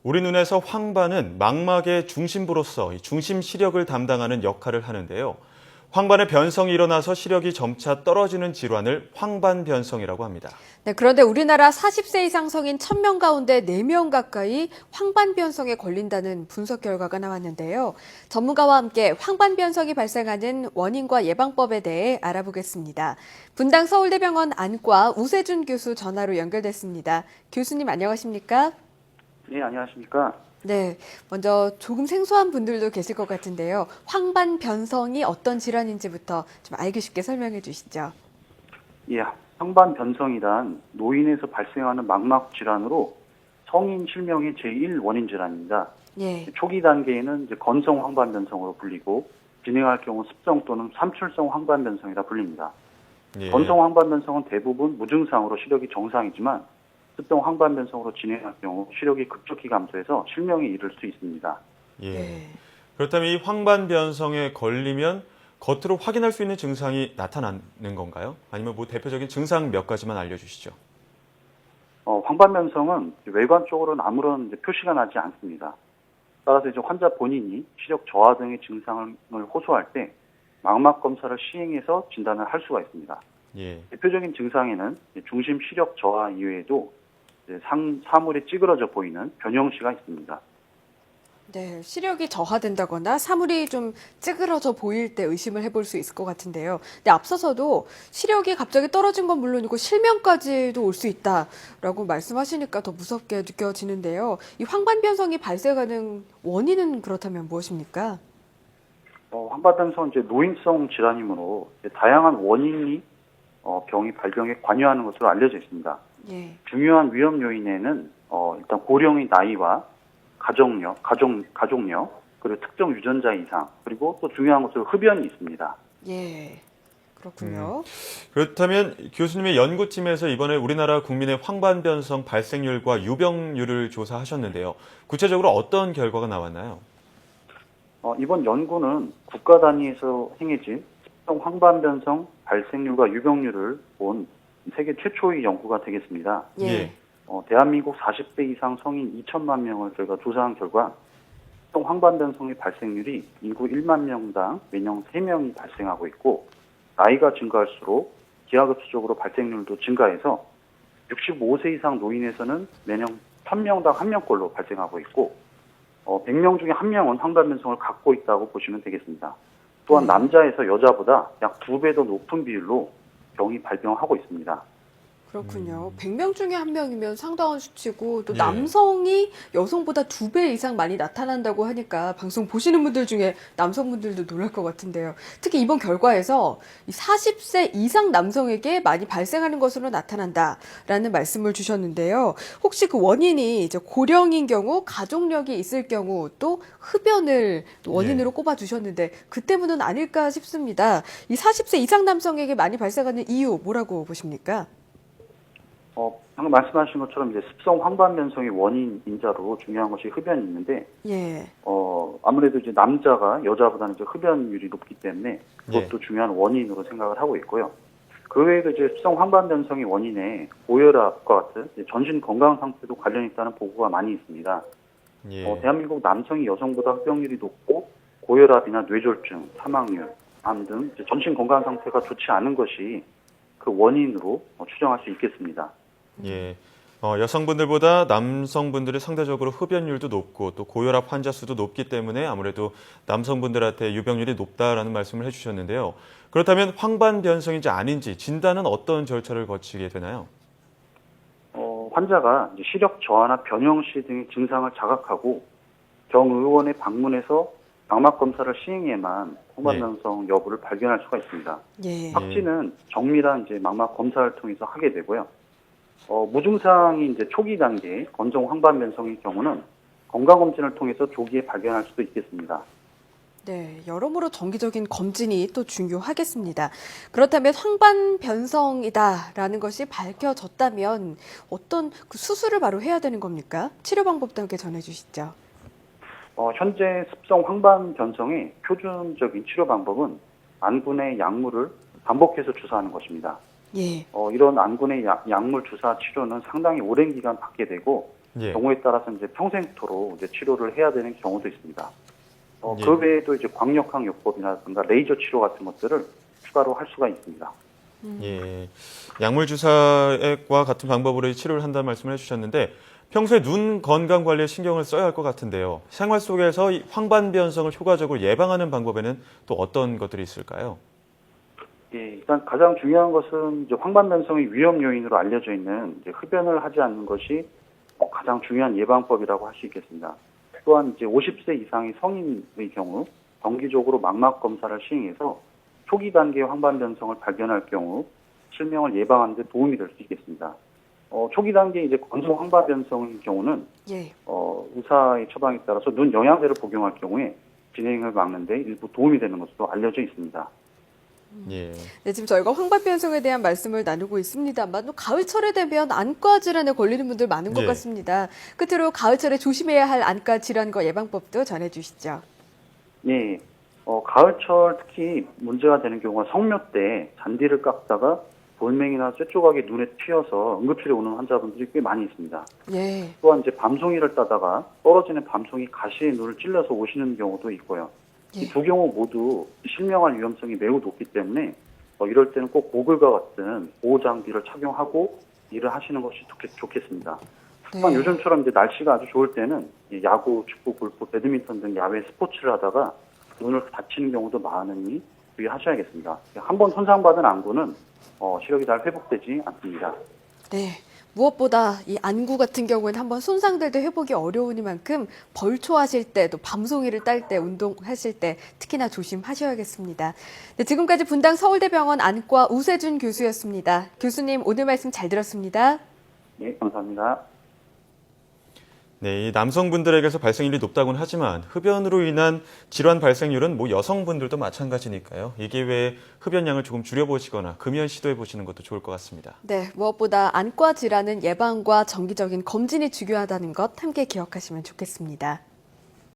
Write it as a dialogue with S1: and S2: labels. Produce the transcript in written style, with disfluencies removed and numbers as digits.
S1: 우리 눈에서 황반은 망막의 중심부로서 이 중심 시력을 담당하는 역할을 하는데요. 황반의 변성이 일어나서 시력이 점차 떨어지는 질환을 황반변성이라고 합니다.
S2: 네, 그런데 우리나라 40세 이상 성인 1000명 가운데 4명 가까이 황반변성에 걸린다는 분석 결과가 나왔는데요. 전문가와 함께 황반변성이 발생하는 원인과 예방법에 대해 알아보겠습니다. 분당 서울대병원 안과 우세준 교수 전화로 연결됐습니다. 교수님 안녕하십니까?
S3: 네, 안녕하십니까.
S2: 네, 먼저 조금 생소한 분들도 계실 것 같은데요. 황반변성이 어떤 질환인지부터 좀 알기 쉽게 설명해 주시죠.
S3: 예, 황반변성이란 노인에서 발생하는 망막 질환으로 성인 실명의 제1 원인 질환입니다.
S2: 예.
S3: 초기 단계에는 이제 건성 황반변성으로 불리고 진행할 경우 습성 또는 삼출성 황반변성이라 불립니다.
S1: 예.
S3: 건성 황반변성은 대부분 무증상으로 시력이 정상이지만 습성 황반변성으로 진행할 경우 시력이 급격히 감소해서 실명에 이를 수 있습니다.
S1: 예.
S2: 네.
S1: 그렇다면 이 황반변성에 걸리면 겉으로 확인할 수 있는 증상이 나타나는 건가요? 아니면 뭐 대표적인 증상 몇 가지만 알려주시죠.
S3: 황반변성은 외관적으로는 아무런 이제 표시가 나지 않습니다. 따라서 이제 환자 본인이 시력 저하 등의 증상을 호소할 때 망막 검사를 시행해서 진단을 할 수가 있습니다.
S1: 예.
S3: 대표적인 증상에는 중심 시력 저하 이외에도 이제 사물이 찌그러져 보이는 변형시가 있습니다.
S2: 네, 시력이 저하된다거나 사물이 좀 찌그러져 보일 때 의심을 해볼 수 있을 것 같은데요. 근데 앞서서도 시력이 갑자기 떨어진 건 물론이고 실명까지도 올 수 있다라고 말씀하시니까 더 무섭게 느껴지는데요. 이 황반변성이 발생하는 원인은 그렇다면 무엇입니까?
S3: 황반변성은 이제 노인성 질환이므로 이제 다양한 원인이 병이 발병에 관여하는 것으로 알려져 있습니다.
S2: 예.
S3: 중요한 위험 요인에는 일단 고령의 나이와 가족력, 그리고 특정 유전자 이상, 그리고 또 중요한 것으로 흡연이 있습니다.
S2: 예. 그렇군요.
S1: 그렇다면 교수님의 연구팀에서 이번에 우리나라 국민의 황반변성 발생률과 유병률을 조사하셨는데요. 구체적으로 어떤 결과가 나왔나요?
S3: 이번 연구는 국가 단위에서 행해진 습성 황반변성 발생률과 유병률을 본 세계 최초의 연구가 되겠습니다.
S2: 예.
S3: 대한민국 40대 이상 성인 2천만 명을 저희가 조사한 결과 습성 황반변성의 발생률이 인구 1만 명당 매년 3명이 발생하고 있고 나이가 증가할수록 기하급수적으로 발생률도 증가해서 65세 이상 노인에서는 매년 1000명당 1명꼴로 발생하고 있고 100명 중에 1명은 황반변성을 갖고 있다고 보시면 되겠습니다. 또한 남자에서 여자보다 약 2배 더 높은 비율로 병이 발병하고 있습니다.
S2: 그렇군요. 100명 중에 1명이면 상당한 수치고 또
S1: 예.
S2: 남성이 여성보다 2배 이상 많이 나타난다고 하니까 방송 보시는 분들 중에 남성분들도 놀랄 것 같은데요. 특히 이번 결과에서 이 40세 이상 남성에게 많이 발생하는 것으로 나타난다라는 말씀을 주셨는데요. 혹시 그 원인이 이제 고령인 경우, 가족력이 있을 경우 또 흡연을 원인으로 꼽아 주셨는데 그 때문은 아닐까 싶습니다. 이 40세 이상 남성에게 많이 발생하는 이유 뭐라고 보십니까?
S3: 방금 말씀하신 것처럼 이제 습성 황반변성의 원인 인자로 중요한 것이 흡연이 있는데,
S2: 예.
S3: 아무래도 이제 남자가 여자보다는 이제 흡연율이 높기 때문에 그것도 중요한 원인으로 생각을 하고 있고요. 그 외에도 이제 습성 황반변성의 원인에 고혈압과 같은 이제 전신 건강 상태도 관련 있다는 보고가 많이 있습니다.
S1: 예.
S3: 대한민국 남성이 여성보다 흡연율이 높고 고혈압이나 뇌졸중, 사망률, 암 등 전신 건강 상태가 좋지 않은 것이 그 원인으로 추정할 수 있겠습니다.
S1: 예. 여성분들보다 남성분들이 상대적으로 흡연율도 높고 또 고혈압 환자 수도 높기 때문에 아무래도 남성분들한테 유병률이 높다라는 말씀을 해주셨는데요. 그렇다면 황반변성인지 아닌지 진단은 어떤 절차를 거치게 되나요?
S3: 환자가 이제 시력 저하나 변형시 등의 증상을 자각하고 병의원에 방문해서 망막 검사를 시행해야만 황반변성 여부를 발견할 수가 있습니다.
S2: 예.
S3: 확진은 정밀한 이제 망막 검사를 통해서 하게 되고요. 무증상이 이제 초기 단계 건성 황반변성의 경우는 건강검진을 통해서 조기에 발견할 수도 있겠습니다.
S2: 네, 여러모로 정기적인 검진이 또 중요하겠습니다. 그렇다면 황반변성이다라는 것이 밝혀졌다면 어떤 그 수술을 바로 해야 되는 겁니까? 치료 방법도 함께 전해주시죠.
S3: 현재 습성 황반변성의 표준적인 치료 방법은 안군의 약물을 반복해서 주사하는 것입니다.
S2: 예.
S3: 이런 안군의 약물 주사 치료는 상당히 오랜 기간 받게 되고
S1: 예.
S3: 경우에 따라서 이제 평생토록 이제 치료를 해야 되는 경우도 있습니다.
S1: 예.
S3: 그 외에도 이제 광역항 요법이라든가 레이저 치료 같은 것들을 추가로 할 수가 있습니다.
S1: 예. 약물 주사와 같은 방법으로 치료를 한다는 말씀을 해주셨는데 평소에 눈 건강 관리에 신경을 써야 할 것 같은데요. 생활 속에서 이 황반변성을 효과적으로 예방하는 방법에는 또 어떤 것들이 있을까요?
S3: 예, 일단 가장 중요한 것은 이제 황반변성의 위험 요인으로 알려져 있는 이제 흡연을 하지 않는 것이 가장 중요한 예방법이라고 할 수 있겠습니다. 또한 이제 50세 이상의 성인의 경우 정기적으로 망막 검사를 시행해서 초기 단계의 황반변성을 발견할 경우 실명을 예방하는 데 도움이 될 수 있겠습니다. 초기 단계 이제 건성 황반변성의 경우는
S2: 예.
S3: 의사의 처방에 따라서 눈 영양제를 복용할 경우에 진행을 막는 데 일부 도움이 되는 것으로 알려져 있습니다.
S1: 예.
S2: 네, 지금 저희가 황반변성에 대한 말씀을 나누고 있습니다만 또 가을철에 되면 안과 질환에 걸리는 분들 많은 것
S1: 예.
S2: 같습니다. 끝으로 가을철에 조심해야 할 안과 질환과 예방법도 전해주시죠.
S3: 예, 가을철 특히 문제가 되는 경우가 성묘 때 잔디를 깎다가 돌멩이나 쇠조각이 눈에 튀어서 응급실에 오는 환자분들이 꽤 많이 있습니다.
S2: 예.
S3: 또한 이제 밤송이를 따다가 떨어지는 밤송이 가시에 눈을 찔러서 오시는 경우도 있고요.
S2: 예.
S3: 이 두 경우 모두 실명할 위험성이 매우 높기 때문에 이럴 때는 꼭 고글과 같은 보호 장비를 착용하고 일을 하시는 것이 좋겠습니다. 또한
S2: 네.
S3: 요즘처럼 이제 날씨가 아주 좋을 때는 이 야구, 축구, 골프, 배드민턴 등 야외 스포츠를 하다가 눈을 다치는 경우도 많으니 주의하셔야겠습니다. 한번 손상받은 안구는 시력이 잘 회복되지 않습니다.
S2: 네. 무엇보다 이 안구 같은 경우에는 한번 손상돼도 회복이 어려우니만큼 벌초하실 때 또 밤송이를 딸 때 운동하실 때 특히나 조심하셔야겠습니다. 네, 지금까지 분당 서울대병원 안과 우세준 교수였습니다. 교수님 오늘 말씀 잘 들었습니다.
S3: 네, 감사합니다.
S1: 네, 이 남성분들에게서 발생률이 높다고는 하지만 흡연으로 인한 질환 발생률은 뭐 여성분들도 마찬가지니까요. 이 기회에 흡연량을 조금 줄여보시거나 금연 시도해보시는 것도 좋을 것 같습니다.
S2: 네, 무엇보다 안과 질환은 예방과 정기적인 검진이 중요하다는 것 함께 기억하시면 좋겠습니다.